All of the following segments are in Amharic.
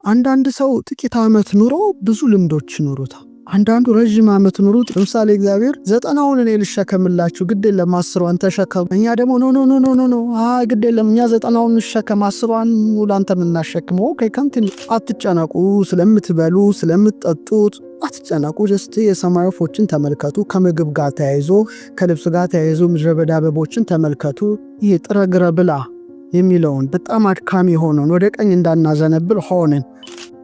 አንዳንድ ሰው ጥቂት ዓመት ኑሮ ብዙ ልምዶች ይኖሩታል። አንዳንዱ ረጅም ዓመት ኑሮት ለምሳሌ እግዚአብሔር 90ውን እኔ ልሸከምላችሁ ግድ የለም 10ዋን ተሸከም። እኛ ደግሞ ኖ ግድ የለም እኛ 90ውን ልሸከም 10ዋን ላንተ የምናሸክመው ከንትን አትጨነቁ። ስለምትበሉ ስለምትጠጡት አትጨነቁ። ጀስት የሰማይ ወፎችን ተመልከቱ። ከምግብ ጋር ተያይዞ ከልብስ ጋር ተያይዞ ምድረ በዳ አበቦችን ተመልከቱ። ይሄ ጥረግረ ብላ የሚለውን በጣም አድካሚ ሆነን ወደ ቀኝ እንዳናዘነብል ሆነን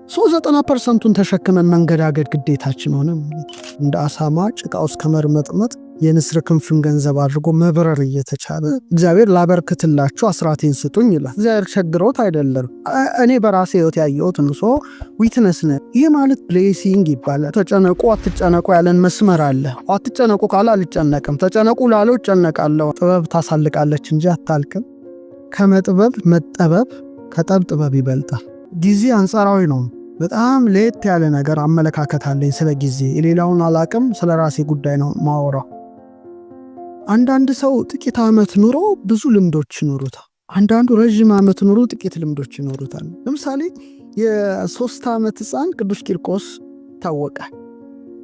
90% ተሸክመን መንገዳገድ ግዴታችን ሆነ። እንደ አሳማ ጭቃ ውስጥ ከመርመጥመጥ የንስር ክንፍን ገንዘብ አድርጎ መብረር እየተቻለ እግዚአብሔር ላበርክትላችሁ አስራቴን ስጡኝ ይላል። እግዚአብሔር ቸግሮት አይደለም። እኔ በራሴ ህይወት ያየሁት ንሶ ዊትነስ ነ ይህ ማለት ብሌሲንግ ይባላል። ተጨነቁ አትጨነቁ ያለን መስመር አለ። አትጨነቁ ካለ አልጨነቅም፣ ተጨነቁ ላለው እጨነቃለሁ። ጥበብ ታሳልቃለች እንጂ አታልቅም። ከመጥበብ መጠበብ ከጠብ ጥበብ ይበልጣል። ጊዜ አንጻራዊ ነው። በጣም ለየት ያለ ነገር አመለካከት አለኝ ስለ ጊዜ። የሌላውን አላቅም፣ ስለ ራሴ ጉዳይ ነው ማወራው። አንዳንድ ሰው ጥቂት ዓመት ኑሮ ብዙ ልምዶች ይኖሩታል። አንዳንዱ ረጅም ዓመት ኑሮ ጥቂት ልምዶች ይኖሩታል። ለምሳሌ የ3 ዓመት ሕፃን ቅዱስ ቂርቆስ ታወቃል።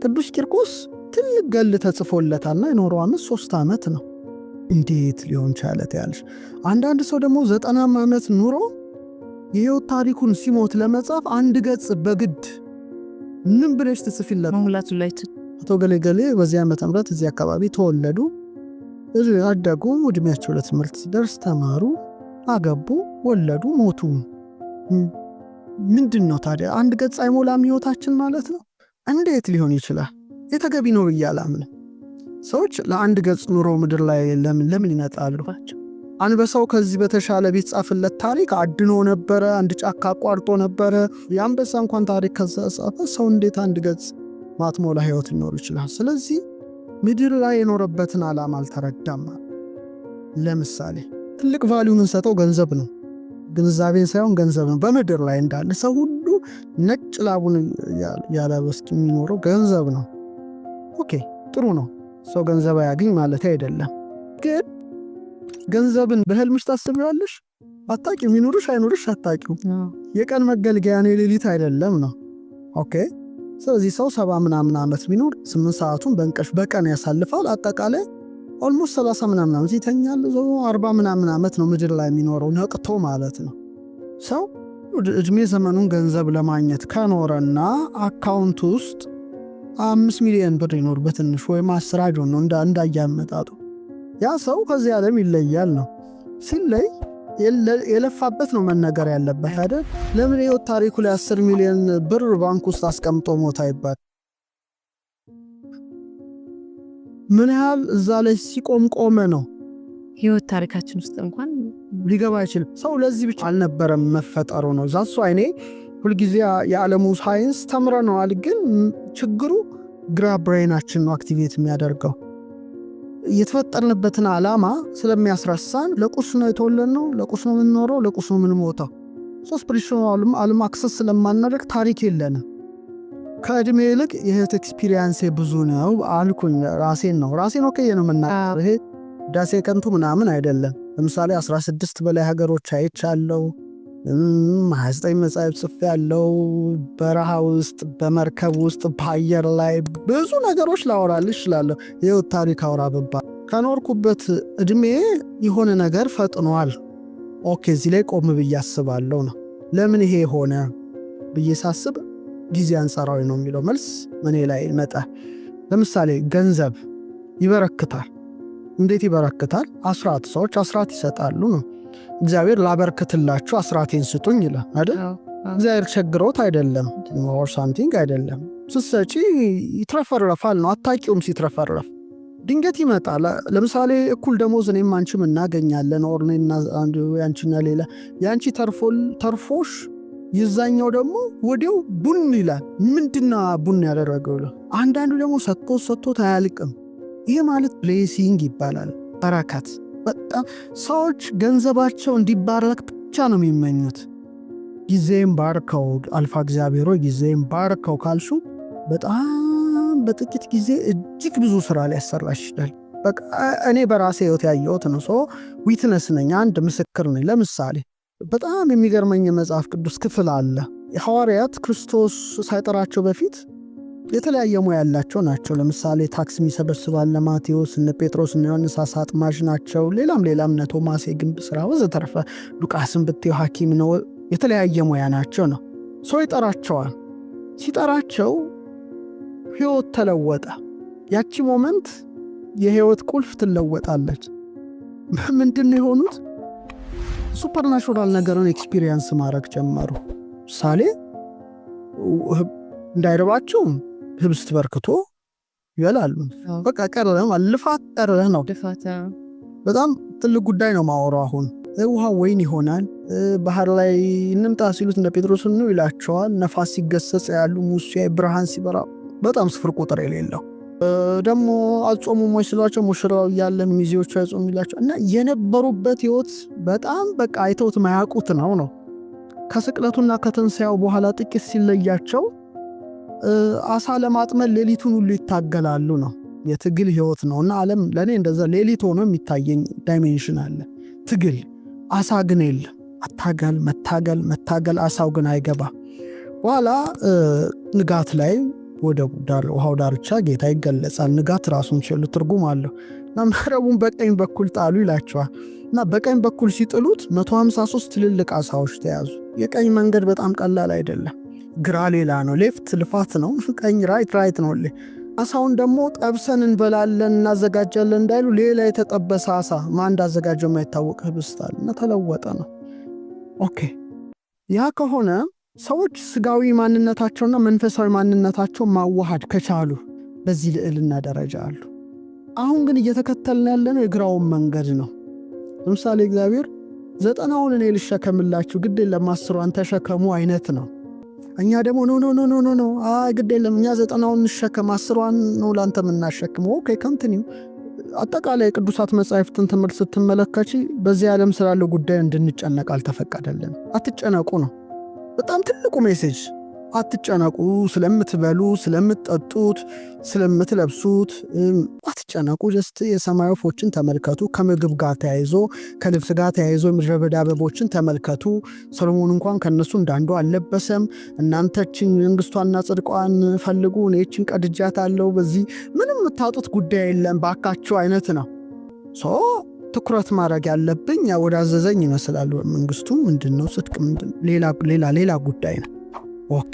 ቅዱስ ቂርቆስ ትልቅ ገል ተጽፎለታልና የኖረው ዓመት 3 ዓመት ነው። እንዴት ሊሆን ቻለ ያለሽ? አንዳንድ ሰው ደግሞ 90 ዓመት ኑሮ የህይወት ታሪኩን ሲሞት ለመጻፍ አንድ ገጽ በግድ ምን ብለሽ ትጽፊለት? ሙላቱ ላይ አቶ ገሌ በዚህ ዓመተ ምህረት እዚህ አካባቢ ተወለዱ፣ እዚህ አደጉ፣ እድሜያቸው ለትምህርት ሲደርስ ተማሩ፣ አገቡ፣ ወለዱ፣ ሞቱ። ምንድን ነው ታዲያ? አንድ ገጽ አይሞላም ህይወታችን ማለት ነው? እንዴት ሊሆን ይችላል? የተገቢ ነው እያላምን ሰዎች ለአንድ ገጽ ኑሮ ምድር ላይ ለምን ይነጣሉ? አንበሳው ከዚህ በተሻለ ቢጻፍለት ታሪክ አድኖ ነበረ። አንድ ጫካ አቋርጦ ነበረ። የአንበሳ እንኳን ታሪክ ከጻፈ ሰው እንዴት አንድ ገጽ ማትሞላ ህይወት ሊኖር ይችላል? ስለዚህ ምድር ላይ የኖረበትን ዓላማ አልተረዳም። ለምሳሌ ትልቅ ቫልዩ የምንሰጠው ገንዘብ ነው፣ ግንዛቤን ሳይሆን ገንዘብ ነው። በምድር ላይ እንዳለ ሰው ሁሉ ነጭ ላቡን ያለበስኪ የሚኖረው ገንዘብ ነው። ኦኬ ጥሩ ነው፣ ሰው ገንዘብ አያገኝ ማለት አይደለም። ግን ገንዘብን በህልምሽ ታስቢዋለሽ? አታቂም። ይኑርሽ አይኑርሽ አታቂው። የቀን መገልገያ ነው፣ የሌሊት አይደለም ነው። ኦኬ ስለዚህ ሰው 70 ምናምን ዓመት ቢኖር 8 ሰዓቱን በእንቅልፍ በቀን ያሳልፋል። አጠቃላይ ኦልሞስት 30 ምናምን ዓመት ይተኛል። 40 ምናምን ዓመት ነው ምድር ላይ የሚኖረው ነቅቶ ማለት ነው። ሰው እድሜ ዘመኑን ገንዘብ ለማግኘት ከኖረና አካውንት ውስጥ 5 ሚሊዮን ብር ይኖር በትንሹ ወይም 10 አይዶን ነው እንዳያመጣጡ ያ ሰው ከዚህ ዓለም ይለያል ነው። ሲለይ የለፋበት ነው መነገር ያለበት አይደል? ለምን ህይወት ታሪኩ ላይ 10 ሚሊዮን ብር ባንክ ውስጥ አስቀምጦ ሞታ ይባል? ምን ያህል እዛ ላይ ሲቆም ቆመ ነው። ህይወት ታሪካችን ውስጥ እንኳን ሊገባ አይችልም። ሰው ለዚህ ብቻ አልነበረም መፈጠሩ ነው። ዛሱ አይኔ ሁልጊዜ የዓለሙ ሳይንስ ተምረነዋል፣ ግን ችግሩ ግራ ብሬናችን ነው አክቲቬት የሚያደርገው። የተፈጠርንበትን ዓላማ ስለሚያስረሳን ለቁስ ነው የተወለድነው፣ ለቁስ ነው የምንኖረው፣ ለቁስ ነው የምንሞተው። ስፒሪቹዋል ዓለም አክሰስ ስለማናደርግ ታሪክ የለንም። ከእድሜ ይልቅ የህይወት ኤክስፒሪየንስ ብዙ ነው አልኩኝ። ራሴን ከየ ነው የምናገር። ይሄ ዳሴ ከንቱ ምናምን አይደለም። ለምሳሌ 16 በላይ ሀገሮች አይቻለው፣ 29 መጽሐፍ ጽፌያለሁ። በረሃ ውስጥ፣ በመርከብ ውስጥ፣ በአየር ላይ ብዙ ነገሮች ላወራልሽ እችላለሁ። የህይወት ታሪክ አውራ ብባል ከኖርኩበት እድሜ የሆነ ነገር ፈጥኗል። ኦኬ እዚህ ላይ ቆም ብዬ አስባለሁ ነው። ለምን ይሄ ሆነ ብዬ ሳስብ ጊዜ አንጻራዊ ነው የሚለው መልስ እኔ ላይ መጣ። ለምሳሌ ገንዘብ ይበረክታል። እንዴት ይበረክታል? አስራት ሰዎች አስራት ይሰጣሉ ነው። እግዚአብሔር ላበርክትላችሁ አስራቴን ስጡኝ ይላል አይደል? እግዚአብሔር ቸግሮት አይደለም፣ ኦር ሳምቲንግ አይደለም። ስትሰጪ ይትረፈረፋል ነው። አታቂውም ሲትረፈረፍ ድንገት ይመጣል። ለምሳሌ እኩል ደሞዝ እኔም አንቺም እናገኛለን፣ ኦር ያንቺና ሌላ ያንቺ ተርፎሽ ይዛኛው ደግሞ ወዲያው ቡን ይላል። ምንድና ቡን ያደረገው? አንዳንዱ ደግሞ ሰጥቶት አያልቅም። ይሄ ማለት ብሌሲንግ ይባላል፣ በረከት። በጣም ሰዎች ገንዘባቸው እንዲባረክ ብቻ ነው የሚመኙት። ጊዜም ባርከው አልፋ እግዚአብሔሮ ጊዜም ባርከው ካልሹ በጣም በጥቂት ጊዜ እጅግ ብዙ ስራ ሊያሰራሽ ይችላል። በቃ እኔ በራሴ ህይወት ያየሁት ነው። ዊትነስ ነኝ፣ አንድ ምስክር ነኝ። ለምሳሌ በጣም የሚገርመኝ የመጽሐፍ ቅዱስ ክፍል አለ። ሐዋርያት ክርስቶስ ሳይጠራቸው በፊት የተለያየ ሙያ ያላቸው ናቸው። ለምሳሌ ታክስ የሚሰበስባል ለማቴዎስ፣ እነ ጴጥሮስ እነ ዮሐንስ አሳ አጥማጅ ናቸው። ሌላም እነ ቶማስ የግንብ ስራ ወዘተረፈ። ሉቃስን ብትየው ሐኪም ነው። የተለያየ ሙያ ናቸው ነው። ሰው ይጠራቸዋል። ሲጠራቸው ሕይወት ተለወጠ። ያቺ ሞመንት የሕይወት ቁልፍ ትለወጣለች። ምንድን የሆኑት? ሱፐርናቹራል ነገርን ኤክስፒሪየንስ ማድረግ ጀመሩ። ምሳሌ እንዳይረባቸው ህብስት በርክቶ ይበላሉ። በቃ ቀረ፣ ልፋት ቀረ ነው። በጣም ትልቅ ጉዳይ ነው ማወራው። አሁን ውሃ ወይን ይሆናል። ባህር ላይ እንምጣ ሲሉት እንደ ጴጥሮስ ነው ይላቸዋል። ነፋስ ሲገሰጽ ያሉ ሙሴ ብርሃን ሲበራ በጣም ስፍር ቁጥር የሌለው ደግሞ አጾሙ ሞይ ስሏቸው ሙሽራው ያለን ሚዜዎቹ አይጾሙ ይላቸው እና የነበሩበት ህይወት በጣም በቃ አይተውት ማያውቁት ነው። ከስቅለቱና ከትንሣኤው በኋላ ጥቂት ሲለያቸው አሳ ለማጥመድ ሌሊቱን ሁሉ ይታገላሉ ነው። የትግል ህይወት ነው እና ዓለም ለእኔ እንደዛ ሌሊት ሆኖ የሚታየኝ ዳይሜንሽን አለ። ትግል አሳ ግን የለም። መታገል አሳው ግን አይገባ። በኋላ ንጋት ላይ ወደ ውሃው ዳርቻ ጌታ ይገለጻል። ንጋት ራሱን ችሉ ትርጉም አለው እና መረቡን በቀኝ በኩል ጣሉ ይላቸዋል እና በቀኝ በኩል ሲጥሉት 153 ትልልቅ አሳዎች ተያዙ። የቀኝ መንገድ በጣም ቀላል አይደለም። ግራ ሌላ ነው፣ ሌፍት ልፋት ነው፣ ቀኝ ራይት ነው። አሳውን ደግሞ ጠብሰን እንበላለን እናዘጋጃለን እንዳይሉ ሌላ የተጠበሰ አሳ ማን እንዳዘጋጀው የማይታወቅ ህብስት አለ እና ተለወጠ ነው። ኦኬ ያ ከሆነ ሰዎች ስጋዊ ማንነታቸውና መንፈሳዊ ማንነታቸው ማዋሃድ ከቻሉ በዚህ ልዕልና ደረጃ አሉ። አሁን ግን እየተከተልን ያለነው የግራውን መንገድ ነው። ለምሳሌ እግዚአብሔር 90ውን እኔ ልሸከምላችሁ ግድ የለም 10ዋን ተሸከሙ አይነት ነው። እኛ ደግሞ ኖ ግድ የለም እኛ 90ውን እንሸከም 10ዋን ነው ላንተ የምናሸክመው። ኦኬ ኮንቲኒው። አጠቃላይ ቅዱሳት መጻሕፍትን ትምህርት ስትመለከቺ በዚህ ዓለም ስላለው ጉዳይ እንድንጨነቅ አልተፈቀደልን። አትጨነቁ ነው በጣም ትልቁ ሜሴጅ። አትጨነቁ፣ ስለምትበሉ፣ ስለምትጠጡት፣ ስለምትለብሱት አትጨነቁ። ጀስት የሰማይ ወፎችን ተመልከቱ። ከምግብ ጋር ተያይዞ ከልብስ ጋር ተያይዞ የምድረ በዳ አበቦችን ተመልከቱ። ሰሎሞን እንኳን ከነሱ እንዳንዱ አልለበሰም። እናንተችን መንግስቷና ጽድቋን ፈልጉ፣ እኔችን ቀድጃታለሁ፣ በዚህ ምንም የምታጡት ጉዳይ የለም ባካችሁ አይነት ነው። ትኩረት ማድረግ ያለብኝ ወደ አዘዘኝ ይመስላል። መንግስቱ ምንድነው? ጽድቅ ምንድነው? ሌላ ጉዳይ ነው። ኦኬ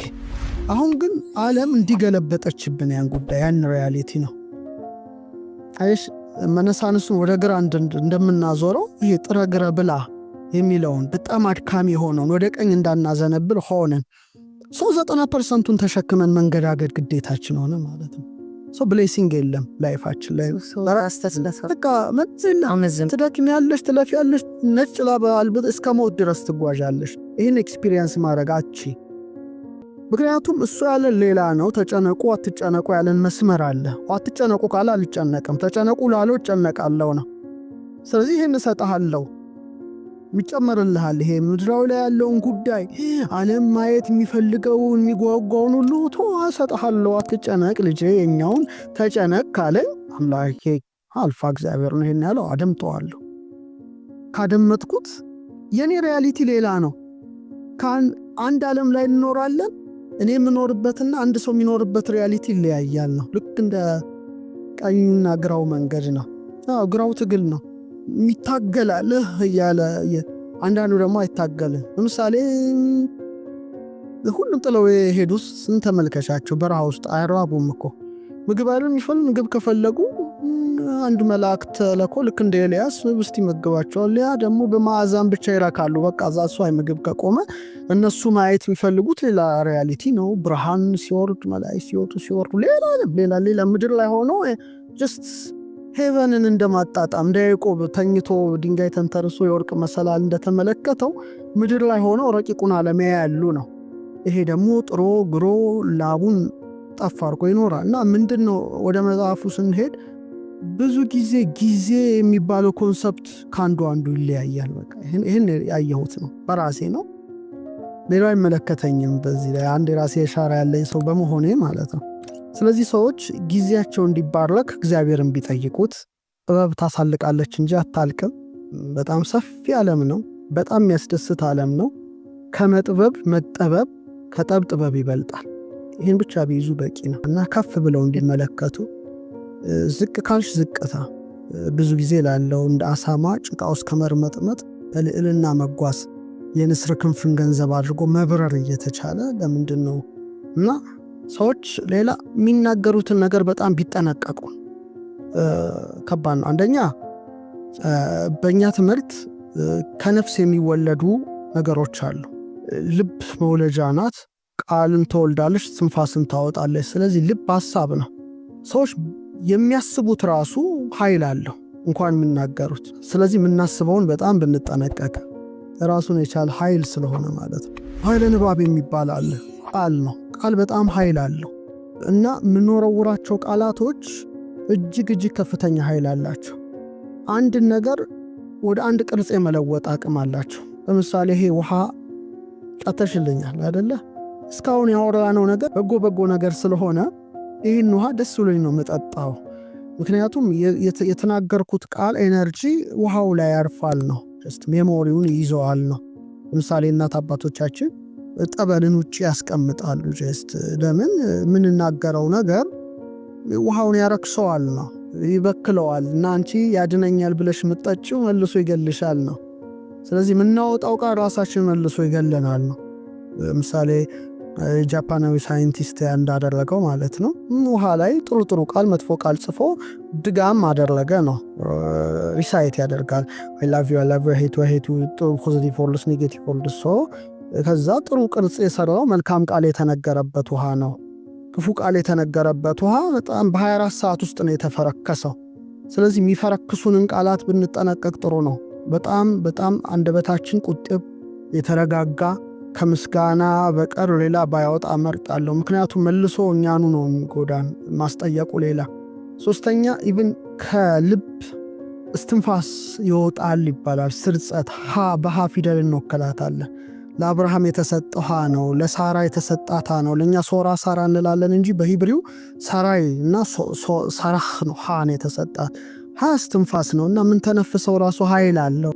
አሁን ግን ዓለም እንዲገለበጠችብን ያን ጉዳይ ያን ሪያሊቲ ነው። አይሽ መነሳንሱን ወደ ግራ እንደምናዞረው ይሄ ጥረ ግረ ብላ የሚለውን በጣም አድካሚ የሆነውን ወደ ቀኝ እንዳናዘነብል ሆነን 90% ተሸክመን መንገዳገድ ግዴታችን ሆነ ማለት ነው። ብሌሲንግ የለም ላይፋችን ላይ ትደክሚያለሽ፣ ትለፊያለሽ፣ ነጭ ላብ አልብጥ እስከ ሞት ድረስ ትጓዣለሽ። ይህን ኤክስፒሪየንስ ማድረጋች ምክንያቱም እሱ ያለን ሌላ ነው። ተጨነቁ አትጨነቁ ያለን መስመር አለ። አትጨነቁ ካለ አልጨነቅም፣ ተጨነቁ ላለው እጨነቃለሁ ነው። ስለዚህ ይህን እሰጥሃለሁ ይጨመርልሃል። ይሄ ምድራዊ ላይ ያለውን ጉዳይ ዓለም ማየት የሚፈልገውን የሚጓጓውን ሁሉ እሰጥሃለሁ፣ አትጨነቅ ልጄ፣ የኛውን ተጨነቅ ካለኝ አምላኬ አልፋ እግዚአብሔር ነው ይሄን ያለው። አደምጠዋለሁ። ካደመጥኩት የኔ ሪያሊቲ ሌላ ነው። አንድ ዓለም ላይ እንኖራለን። እኔ የምኖርበትና አንድ ሰው የሚኖርበት ሪያሊቲ ይለያያል ነው። ልክ እንደ ቀኝና ግራው መንገድ ነው። ግራው ትግል ነው፣ የሚታገላል እያለ አንዳንዱ ደግሞ አይታገልም። ለምሳሌ ሁሉም ጥለው የሄዱት ስንት ተመልከቻቸው። በረሃ ውስጥ አይራቡም እኮ ምግብ አይደል የሚፈልጉ። ምግብ ከፈለጉ አንድ መልአክ ተልኮ ልክ እንደ ኤልያስ ህብስት ይመግባቸዋል። ያ ደግሞ በማዕዛን ብቻ ይረካሉ። በቃ ዛሱ ምግብ ከቆመ እነሱ ማየት የሚፈልጉት ሌላ ሪያሊቲ ነው። ብርሃን ሲወርድ መላእክት ሲወጡ ሲወርዱ ሌላ ምድር ላይ ሆኖ ጀስት ሄቨንን እንደማጣጣም እንደ ያዕቆብ ተኝቶ ድንጋይ ተንተርሶ የወርቅ መሰላል እንደተመለከተው ምድር ላይ ሆኖ ረቂቁን ዓለም ያያሉ ነው። ይሄ ደግሞ ጥሮ ግሮ ላቡን ጠፍ አድርጎ ይኖራል። እና ምንድነው ወደ መጽሐፉ ስንሄድ ብዙ ጊዜ የሚባለው ኮንሰፕት ከአንዱ ይለያያል። በቃ ይህን ያየሁት ነው፣ በራሴ ነው። ሌላው አይመለከተኝም። በዚህ ላይ አንድ የራሴ የሻራ ያለኝ ሰው በመሆኔ ማለት ነው። ስለዚህ ሰዎች ጊዜያቸው እንዲባረክ እግዚአብሔርን ቢጠይቁት፣ ጥበብ ታሳልቃለች እንጂ አታልቅም። በጣም ሰፊ ዓለም ነው። በጣም የሚያስደስት ዓለም ነው። ከመጥበብ መጠበብ፣ ከጠብጥበብ ይበልጣል። ይህን ብቻ ቢይዙ በቂ ነው እና ከፍ ብለው እንዲመለከቱ። ዝቅ ካልሽ ዝቅታ ብዙ ጊዜ ላለው እንደ አሳማ ጭቃ ውስጥ ከመርመጥመጥ በልዕልና መጓዝ የንስር ክንፍን ገንዘብ አድርጎ መብረር እየተቻለ ለምንድን ነው? እና ሰዎች ሌላ የሚናገሩትን ነገር በጣም ቢጠነቀቁ ከባድ ነው። አንደኛ በእኛ ትምህርት ከነፍስ የሚወለዱ ነገሮች አሉ። ልብ መውለጃ ናት። ቃልን ትወልዳለች፣ ትንፋስን ታወጣለች። ስለዚህ ልብ ሀሳብ ነው። ሰዎች የሚያስቡት ራሱ ኃይል አለው እንኳን የሚናገሩት። ስለዚህ የምናስበውን በጣም ብንጠነቀቅ ራሱን የቻለ ኃይል ስለሆነ ማለት ነው። ኃይለ ንባብ የሚባል አለ። ቃል ነው። ቃል በጣም ኃይል አለው እና የምንወረውራቸው ቃላቶች እጅግ ከፍተኛ ኃይል አላቸው። አንድን ነገር ወደ አንድ ቅርጽ የመለወጥ አቅም አላቸው። ለምሳሌ ይሄ ውሃ ጠተሽልኛል አይደለ? እስካሁን ያወራነው ነገር በጎ ነገር ስለሆነ ይህን ውሃ ደስ ብሎኝ ነው መጠጣው። ምክንያቱም የተናገርኩት ቃል ኤነርጂ ውሃው ላይ ያርፋል ነው። ሜሞሪውን ይዘዋል ነው። ለምሳሌ እናት አባቶቻችን ጠበልን ውጭ ያስቀምጣሉ። ለምን? የምንናገረው ነገር ውሃውን ያረክሰዋል ነው፣ ይበክለዋል እና አንቺ ያድነኛል ብለሽ ምጠጪው መልሶ ይገልሻል ነው። ስለዚህ የምናወጣው ቃል ራሳችን መልሶ ይገለናል ነው። ለምሳሌ ጃፓናዊ ሳይንቲስት እንዳደረገው ማለት ነው። ውሃ ላይ ጥሩ ቃል መጥፎ ቃል ጽፎ ድጋም አደረገ ነው። ሪሳይት ያደርጋል። I love you hate you ጥሩ ፖዚቲቭ ወርድስ ኔጌቲቭ ወርድስ። ከዛ ጥሩ ቅርጽ የሰራው መልካም ቃል የተነገረበት ውሃ ነው። ክፉ ቃል የተነገረበት ውሃ በጣም በ24 ሰዓት ውስጥ ነው የተፈረከሰው። ስለዚህ የሚፈረክሱንን ቃላት ብንጠነቀቅ ጥሩ ነው። በጣም አንደበታችን ቁጥብ የተረጋጋ ከምስጋና በቀር ሌላ ባያወጣ መርጣለሁ። ምክንያቱም መልሶ እኛኑ ነው የሚጎዳን ማስጠየቁ ሌላ። ሶስተኛ ኢቭን ከልብ እስትንፋስ ይወጣል ይባላል። ስርጸት በሃ ፊደል እንወከላታለን። ለአብርሃም የተሰጠው ሃ ነው፣ ለሳራ የተሰጣት ሃ ነው። ለእኛ ሶራ ሳራ እንላለን እንጂ በሂብሪው ሳራይ እና ሳራህ ነው፣ ሃ ነው የተሰጣት። ሃ እስትንፋስ ነው እና ምን ተነፍሰው ራሱ ኃይል አለው።